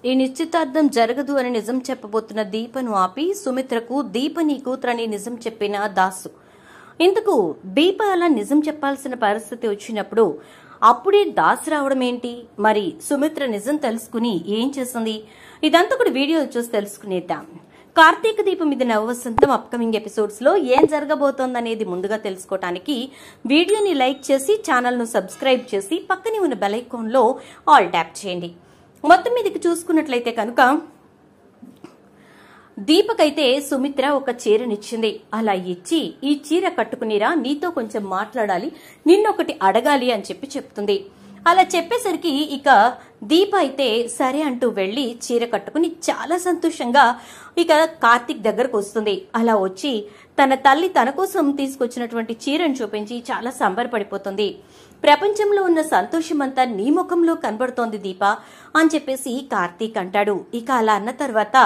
ఈ నిశ్చితార్థం జరగదు అని నిజం చెప్పబోతున్న దీపను ఆపి సుమిత్రకు దీప నీ కూతురని నిజం చెప్పిన దాసు. ఇంతకు దీప అలా నిజం చెప్పాల్సిన పరిస్థితి వచ్చినప్పుడు అప్పుడే దాసు రావడం ఏంటి? మరి సుమిత్ర నిజం తెలుసుకుని ఏం చేసింది? ఇదంతా కూడా వీడియో చూసి తెలుసుకునేద్దాం. కార్తీక దీపం ఇది నవవసంతం అప్కమింగ్ ఎపిసోడ్స్ లో ఏం జరగబోతోందనేది ముందుగా తెలుసుకోవడానికి వీడియోని లైక్ చేసి ఛానల్ ను సబ్స్క్రైబ్ చేసి పక్కనే ఉన్న బెల్ ఐకాన్ లో ఆల్ ట్యాప్ చేయండి. మొత్తం మీదకి చూసుకున్నట్లయితే కనుక దీపకైతే సుమిత్ర ఒక చీరనిచ్చింది. అలా ఇచ్చి ఈ చీర కట్టుకునిరా, నీతో కొంచెం మాట్లాడాలి, నిన్నొకటి అడగాలి అని చెప్తుంది. అలా చెప్పేసరికి ఇక దీప అయితే సరే అంటూ వెళ్లి చీర కట్టుకుని చాలా సంతోషంగా ఇక కార్తీక్ దగ్గరకు వస్తుంది. అలా వచ్చి తన తల్లి తన కోసం తీసుకొచ్చినటువంటి చీరను చూపించి చాలా సంబరపడిపోతుంది. ప్రపంచంలో ఉన్న సంతోషమంతా నీ ముఖంలో కనబడుతోంది దీప అని చెప్పేసి కార్తీక్ అంటాడు. ఇక అలా అన్న తర్వాత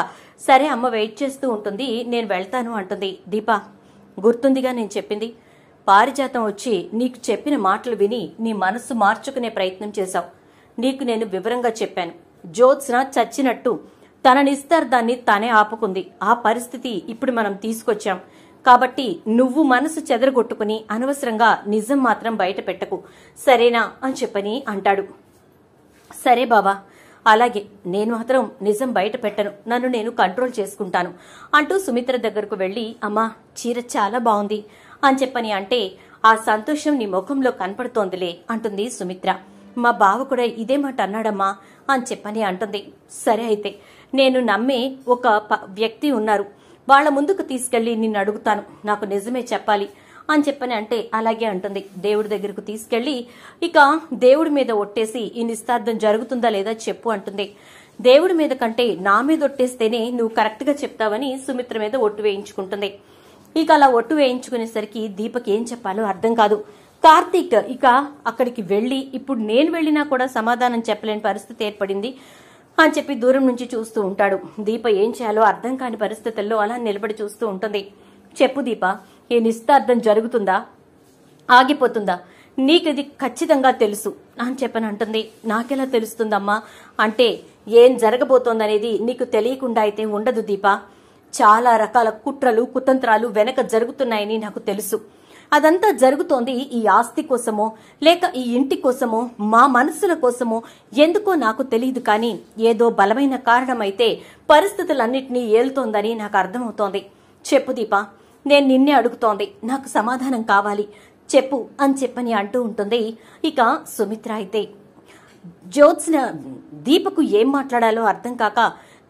సరే అమ్మ వెయిట్ చేస్తూ ఉంటుంది, నేను వెళ్తాను అంటుంది. దీప గుర్తుందిగా నేను చెప్పింది? పారిజాతం వచ్చి నీకు చెప్పిన మాటలు విని నీ మనస్సు మార్చుకునే ప్రయత్నం చేశావు. నీకు నేను వివరంగా చెప్పాను. జ్యోత్స్న చచ్చినట్టు తన నిస్తార్థాన్ని తానే ఆపుకుంది. ఆ పరిస్థితి ఇప్పుడు మనం తీసుకొచ్చాం. కాబట్టి నువ్వు మనసు చెదరగొట్టుకుని అనవసరంగా నిజం మాత్రం బయట పెట్టకు, సరేనా అని చెప్పని అంటాడు. సరే బాబా, అలాగే, నేను మాత్రం నిజం బయట పెట్టను, నన్ను నేను కంట్రోల్ చేసుకుంటాను అంటూ సుమిత్ర దగ్గరకు వెళ్లి అమ్మా చీర చాలా బాగుంది అని చెప్పని అంటే ఆ సంతోషం నీ ముఖంలో కనపడుతోందిలే అంటుంది సుమిత్ర. మా బావ కూడా ఇదే మాట అన్నాడమ్మా అని చెప్పని అంటుంది. సరే అయితే నేను నమ్మే ఒక వ్యక్తి ఉన్నారు, వాళ్ల ముందుకు తీసుకెళ్లి నిన్ను అడుగుతాను, నాకు నిజమే చెప్పాలి అని చెప్పని అంటే అలాగే అంటుంది. దేవుడి దగ్గరకు తీసుకెళ్లి ఇక దేవుడి మీద ఒట్టేసి ఈ నిస్తార్థం జరుగుతుందా లేదా చెప్పు అంటుంది. దేవుడి మీద కంటే నా మీద ఒట్టేస్తేనే నువ్వు కరెక్ట్ గా చెప్తావని సుమిత్ర మీద ఒట్టు వేయించుకుంటుంది. ఇక అలా ఒట్టు వేయించుకునేసరికి దీపక్ ఏం చెప్పాలో అర్థం కాదు. కార్తీక్ ఇక అక్కడికి వెళ్లి ఇప్పుడు నేను వెళ్లినా కూడా సమాధానం చెప్పలేని పరిస్థితి ఏర్పడింది అని చెప్పి దూరం నుంచి చూస్తూ ఉంటాడు. దీప ఏం చేయాలో అర్థం కాని పరిస్థితుల్లో అలా నిలబడి చూస్తూ ఉంటుంది. చెప్పు దీప, ఈ నిస్తార్థం జరుగుతుందా, ఆగిపోతుందా? నీకు ఇది ఖచ్చితంగా తెలుసు అని చెప్పని అంటుంది. నాకెలా తెలుస్తుందమ్మా అంటే ఏం జరగబోతోందనేది నీకు తెలియకుండా అయితే ఉండదు దీప. చాలా రకాల కుట్రలు కుతంత్రాలు వెనక జరుగుతున్నాయని నాకు తెలుసు. అదంతా జరుగుతోంది ఈ ఆస్తి కోసమో లేక ఈ ఇంటి కోసమో మా మనసుల కోసమో ఎందుకో నాకు తెలియదు, కానీ ఏదో బలమైన కారణమైతే పరిస్థితులన్నింటినీ ఏలుతోందని నాకు అర్థమవుతోంది. చెప్పు దీప, నేను నిన్నే అడుగుతోంది, నాకు సమాధానం కావాలి, చెప్పు అని చెప్పని అంటూ ఉంటుంది. ఇక సుమిత్ర అయితే జ్యోత్స్న దీపకు ఏం మాట్లాడాలో అర్థం కాక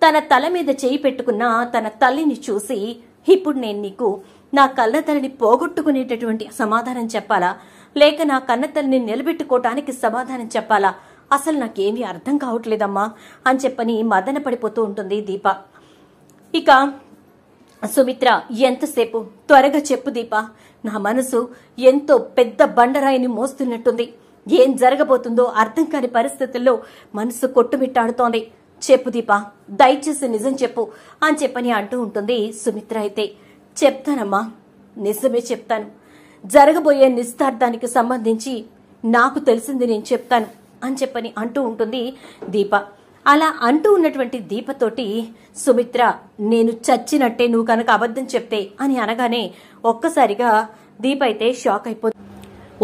తన తల మీద చేయి పెట్టుకున్న తన తల్లిని చూసి ఇప్పుడు నేను నీకు నా కన్న తల్లిని పోగొట్టుకునేటటువంటి సమాధానం చెప్పాలా లేక నా కన్న తల్లిని నిలబెట్టుకోవటానికి సమాధానం చెప్పాలా, అసలు నాకేమీ అర్థం కావట్లేదమ్మా అని చెప్పని మదన పడిపోతూ ఉంటుంది దీప. ఇక సుమిత్ర ఎంతసేపు, త్వరగా చెప్పు దీప, నా మనసు ఎంతో పెద్ద బండరాయిని మోస్తున్నట్టుంది, ఏం జరగబోతుందో అర్థం కాని పరిస్థితుల్లో మనసు కొట్టుమిట్టాడుతోంది. చెప్పు దీప, దయచేసి నిజం చెప్పు అని చెప్పని అంటూ ఉంటుంది సుమిత్ర. అయితే చెప్తానమ్మా, నిజమే చెప్తాను, జరగబోయే నిస్తార్థానికి సంబంధించి నాకు తెలిసింది నేను చెప్తాను అని చెప్పని అంటూ ఉంటుంది దీప. అలా అంటూ ఉన్నటువంటి దీపతోటి సుమిత్ర నేను చచ్చినట్టే నువ్వు కనుక అబద్ధం చెప్తే అని అనగానే ఒక్కసారిగా దీప అయితే షాక్ అయిపోతుంది.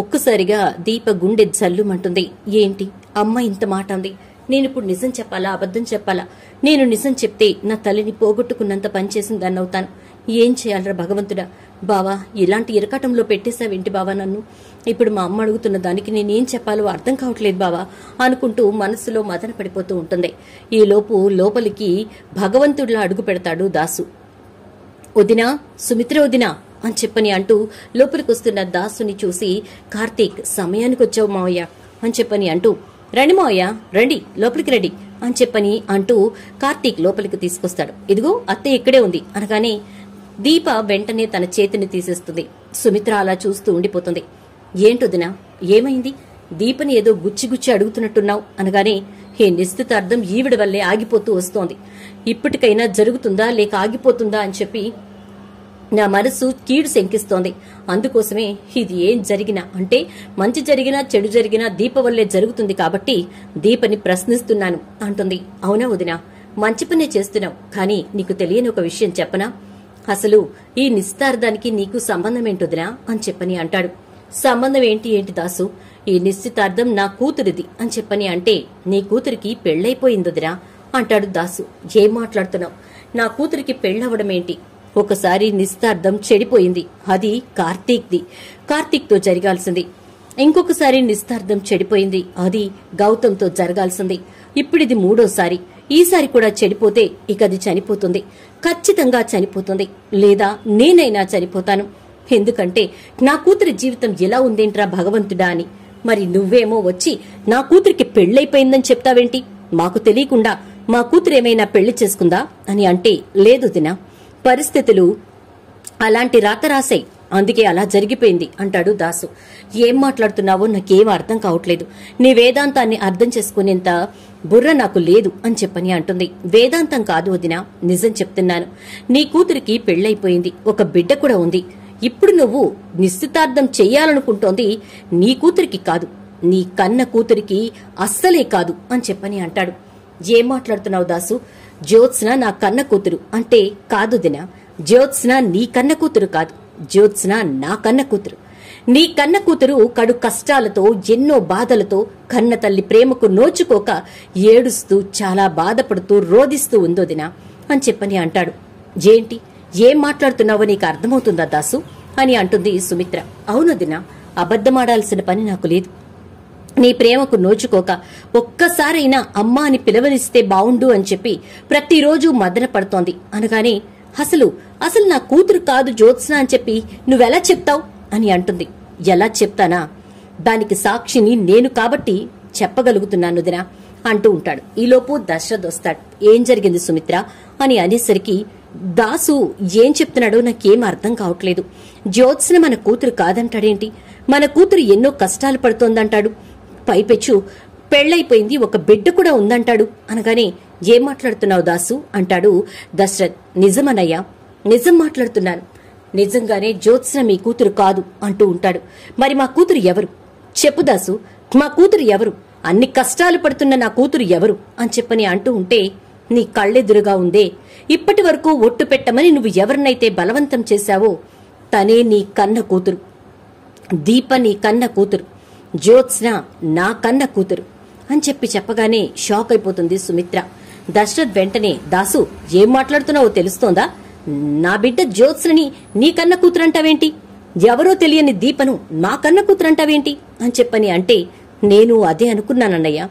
ఒక్కసారిగా దీప గుండె జల్లుమంటుంది. ఏంటి అమ్మ ఇంత మాట అంది, నేనిప్పుడు నిజం చెప్పాలా అబద్ధం చెప్పాలా? నేను నిజం చెప్తే నా తల్లిని పోగొట్టుకున్నంత పనిచేసింది దాన్నవుతాను. ఏం చేయాలరా భగవంతుడా, బావా ఇలాంటి ఇరకాటంలో పెట్టేశావేంటి బావా నన్ను? ఇప్పుడు మా అమ్మ అడుగుతున్న దానికి నేనేం చెప్పాలో అర్థం కావట్లేదు బావా అనుకుంటూ మనసులో మదన పడిపోతూ ఉంటుంది. ఈలోపు లోపలికి భగవంతుడిలా అడుగు పెడతాడు దాసు. వదినా, సుమిత్ర వదినా అని చెప్పని అంటూ లోపలికొస్తున్న దాసుని చూసి కార్తీక్ సమయానికి వచ్చావు మావయ్య అని చెప్పని అంటూ రండి మావయ్య రండి లోపలికి రండి అని చెప్పని అంటూ కార్తీక్ లోపలికి తీసుకొస్తాడు. ఇదిగో అత్తయ్య ఇక్కడే ఉంది అనగానే దీప వెంటనే తన చేతిని తీసేస్తుంది. సుమిత్ర అలా చూస్తూ ఉండిపోతుంది. ఏంటొదినా, ఏమైంది? దీపని ఏదో గుచ్చి అడుగుతున్నట్టున్నావు అనగానే హే నిశ్చితార్థం ఈవిడ వల్లే ఆగిపోతూ వస్తోంది, ఇప్పటికైనా జరుగుతుందా లేక ఆగిపోతుందా అని చెప్పి నా మనసు కీడు శంకిస్తోంది. అందుకోసమే ఇది ఏం జరిగినా, అంటే మంచి జరిగినా చెడు జరిగినా దీప వల్లే జరుగుతుంది కాబట్టి దీపని ప్రశ్నిస్తున్నాను అంటుంది. అవునా వదినా, మంచి పనే చేస్తున్నావు. కానీ నీకు తెలియని ఒక విషయం చెప్పనా? అసలు ఈ నిశ్చితార్థానికి నీకు సంబంధం ఏంటొదినా అని చెప్పని అంటాడు. సంబంధం ఏంటి దాసు? ఈ నిశ్చితార్థం నా కూతురిది అని చెప్పని అంటే నీ కూతురికి పెళ్లైపోయిందొదినా అంటాడు దాసు. ఏం మాట్లాడుతున్నావు? నా కూతురికి పెళ్లవడమేంటి? ఒకసారి నిశ్చితార్థం చెడిపోయింది, అది కార్తీక్తో జరగాల్సింది. ఇంకొకసారి నిశ్చితార్థం చెడిపోయింది, అది గౌతంతో జరగాల్సింది. ఇప్పుడిది మూడోసారి. ఈసారి కూడా చెడిపోతే ఇక అది చనిపోతుంది, ఖచ్చితంగా చనిపోతుంది. లేదా నేనైనా చనిపోతాను. ఎందుకంటే నా కూతురి జీవితం ఎలా ఉందేంట్రా భగవంతుడా అని. మరి నువ్వేమో వచ్చి నా కూతురికి పెళ్లైపోయిందని చెప్తావేంటి? మాకు తెలియకుండా మా కూతురేమైనా పెళ్లి చేసుకుందా అని అంటే, లేదు దినా, పరిస్థితులు అలాంటి రాత రాశాయి, అందుకే అలా జరిగిపోయింది అంటాడు దాసు. ఏం మాట్లాడుతున్నావో నాకేం అర్థం కావట్లేదు. నీ వేదాంతాన్ని అర్థం చేసుకునేంత బుర్ర నాకు లేదు అని చెప్పని అంటుంది. వేదాంతం కాదు వదినా, నిజం చెప్తున్నాను. నీ కూతురికి పెళ్లైపోయింది, ఒక బిడ్డ కూడా ఉంది. ఇప్పుడు నువ్వు నిశ్చితార్థం చెయ్యాలనుకుంటోంది నీ కూతురికి కాదు, నీ కన్న కూతురికి అస్సలే కాదు అని చెప్పని అంటాడు. ఏం మాట్లాడుతున్నావు దాసు? జ్యోత్స్న నా కన్న కూతురు అంటే కాదు దినా, జ్యోత్స్న నీ కన్న కూతురు కాదు, జ్యోత్స్న నా కన్న కూతురు. నీ కన్న కూతురు కడు కష్టాలతో, ఎన్నో బాధలతో, కన్న తల్లి ప్రేమకు నోచుకోక ఏడుస్తూ చాలా బాధపడుతూ రోదిస్తూ ఉందో దినా అని చెప్పని అంటాడు. ఏంటి, ఏం మాట్లాడుతున్నావో నీకు అర్థమవుతుందా దాసు అని అంటుంది సుమిత్ర. అవును దినా, అబద్దమాడాల్సిన పని నాకు లేదు. నీ ప్రేమకు నోచుకోక ఒక్కసారైనా అమ్మా అని పిలవనిస్తే బావుండు అని చెప్పి ప్రతిరోజు మదన పడుతోంది అనగానే, అసలు నా కూతురు కాదు జ్యోత్స్న అని చెప్పి నువ్వెలా చెప్తావు అని అంటుంది. ఎలా చెప్తానా? దానికి సాక్షిని నేను కాబట్టి చెప్పగలుగుతున్నాను దినా అంటూ ఉంటాడు. ఈలోపు దశరథ్ వస్తాడు. ఏం జరిగింది సుమిత్ర అని అనేసరికి దాసు ఏం చెప్తున్నాడో నాకేం అర్థం కావట్లేదు. జ్యోత్స్న మన కూతురు కాదంటాడేంటి? మన కూతురు ఎన్నో కష్టాలు పడుతోందంటాడు. పైపెచ్చు పెళ్లైపోయింది, ఒక బిడ్డ కూడా ఉందంటాడు అనగానే, ఏం మాట్లాడుతున్నావు దాసు అంటాడు దశరథ్. నిజమనయ్యా, నిజం మాట్లాడుతున్నాను. నిజంగానే జ్యోత్స్న మీ కూతురు కాదు అంటూ ఉంటాడు. మరి మా కూతురు ఎవరు? చెప్పు దాసు, మా కూతురు ఎవరు? అన్ని కష్టాలు పడుతున్న నా కూతురు ఎవరు అని చెప్పని అంటూ ఉంటే, నీ కళ్ళెదురుగా ఉందే, ఇప్పటి వరకు ఒట్టు పెట్టమని నువ్వు ఎవరినైతే బలవంతం చేశావో తనే నీ కన్న కూతురు. దీప నీ కన్న కూతురు, జ్యోత్స్న నా కన్న కూతురు అని చెప్పగానే షాక్ అయిపోతుంది సుమిత్ర. దశరథ్ వెంటనే, దాసు ఏం మాట్లాడుతున్నావో తెలుస్తోందా? నా బిడ్డ జ్యోత్స్నని నీ కన్న కూతురంటావేంటి? ఎవరో తెలియని దీపను నా కన్న కూతురంటావేంటి అని చెప్పని అంటే, నేను అదే అనుకున్నానన్నయ్య,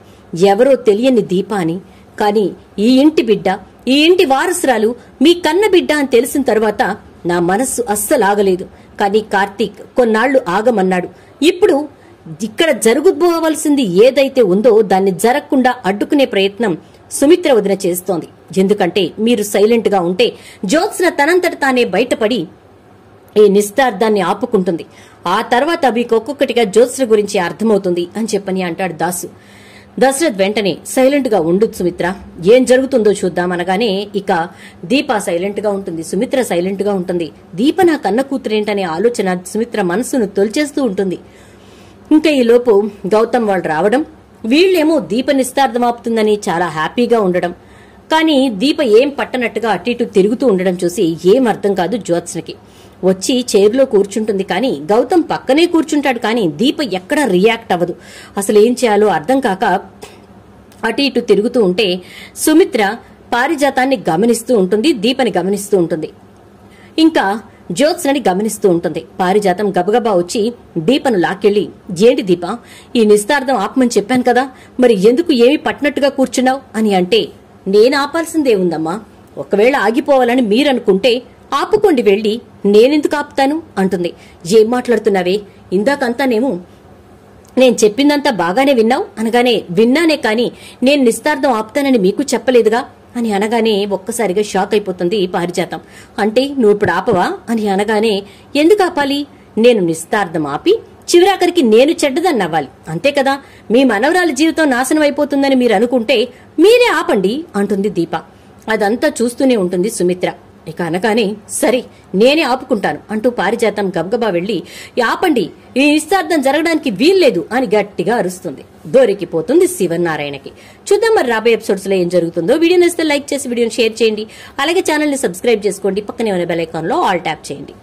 ఎవరో తెలియని దీప అని. కాని ఈ ఇంటి బిడ్డ, ఈ ఇంటి వారసురాలు మీ కన్న బిడ్డ అని తెలిసిన తర్వాత నా మనస్సు అస్సలాగలేదు. కాని కార్తీక్ కొన్నాళ్లు ఆగమన్నాడు. ఇప్పుడు ఇక్కడ జరుగుబోవలసింది ఏదైతే ఉందో దాన్ని జరగకుండా అడ్డుకునే ప్రయత్నం సుమిత్ర వదిన చేస్తోంది. ఎందుకంటే మీరు సైలెంట్ గా ఉంటే జ్యోత్స్న తనంతట తానే బయటపడి ఈ నిశ్చితార్థాన్ని ఆపుకుంటుంది. ఆ తర్వాత మీకు ఒక్కొక్కటిగా జ్యోత్స్న గురించి అర్థమవుతుంది అని చెప్పని అంటాడు దాసు. దశరథ్ వెంటనే, సైలెంట్ గా ఉండు సుమిత్ర, ఏం జరుగుతుందో చూద్దామనగానే ఇక దీప సైలెంట్ గా ఉంటుంది, సుమిత్ర సైలెంట్ గా ఉంటుంది. దీప నా కన్న కూతురేంటనే ఆలోచన సుమిత్ర మనసును తొలిచేస్తూ ఉంటుంది. ఇంకా ఈలోపు గౌతమ్ వాళ్ళు రావడం, వీళ్లేమో దీప నిశ్చితార్థం ఆపుతుందని చాలా హ్యాపీగా ఉండడం. కానీ దీప ఏం పట్టనట్టుగా అటు ఇటు తిరుగుతూ ఉండడం చూసి ఏం అర్థం కాదు జ్యోత్స్నకి. వచ్చి చైర్లో కూర్చుంటుంది, కానీ గౌతమ్ పక్కనే కూర్చుంటాడు, కానీ దీప ఎక్కడా రియాక్ట్ అవ్వదు. అసలు ఏం చేయాలో అర్థం కాక అటు ఇటు తిరుగుతూ ఉంటే సుమిత్ర పారిజాతాన్ని గమనిస్తూ ఉంటుంది, దీపని గమనిస్తూ ఉంటుంది, ఇంకా జ్యోత్స్నని గమనిస్తూ ఉంటుంది. పారిజాతం గబగబా వచ్చి దీపను లాక్కెళ్లి, ఏంటి దీప, ఈ నిశ్చితార్థం ఆపమని చెప్పాను కదా, మరి ఎందుకు ఏమీ పట్టినట్టుగా కూర్చున్నావు అని అంటే, నేను ఆపాల్సిందేముందమ్మా, ఒకవేళ ఆగిపోవాలని మీరనుకుంటే ఆపుకోండి, వెళ్లి నేనెందుకు ఆపుతాను అంటుంది. ఏం మాట్లాడుతున్నావే, ఇందాకంతానేమో నేను చెప్పిందంతా బాగానే విన్నావు అనగానే, విన్నానే కాని నేను నిశ్చితార్థం ఆపుతానని మీకు చెప్పలేదుగా అని అనగానే ఒక్కసారిగా షాక్ అయిపోతుంది పారిజాతం. అంటే నువ్వు ఇప్పుడు ఆపవా అని అనగానే, ఎందుకు ఆపాలి, నేను నిశ్చితార్థం ఆపి చివరాఖరికి నేను చెడ్డదాన్ని అవ్వాలి, అంతే కదా, మీ మనవరాలి జీవితం నాశనం అయిపోతుందని మీరు అనుకుంటే మీరే ఆపండి అంటుంది దీప. అదంతా చూస్తూనే ఉంటుంది సుమిత్ర. ఇక అనగానే సరే నేనే ఆపుకుంటాను అంటూ పారిజాతం గబగబా వెళ్లి ఆపండి, ఈ నిశ్చార్థం జరగడానికి వీల్లేదు అని గట్టిగా అరుస్తుంది. దొరికిపోతుంది శివనారాయణకి. చూద్దాం మరి రాబోయే ఎపిసోడ్స్ లో ఏం జరుగుతుందో. వీడియో నచ్చితే లైక్ చేసి వీడియోని షేర్ చేయండి. అలాగే ఛానల్ ని సబ్స్క్రైబ్ చేసుకోండి. పక్కనే ఉన్న బెల్ ఐకాన్ లో ఆల్ ట్యాప్ చేయండి.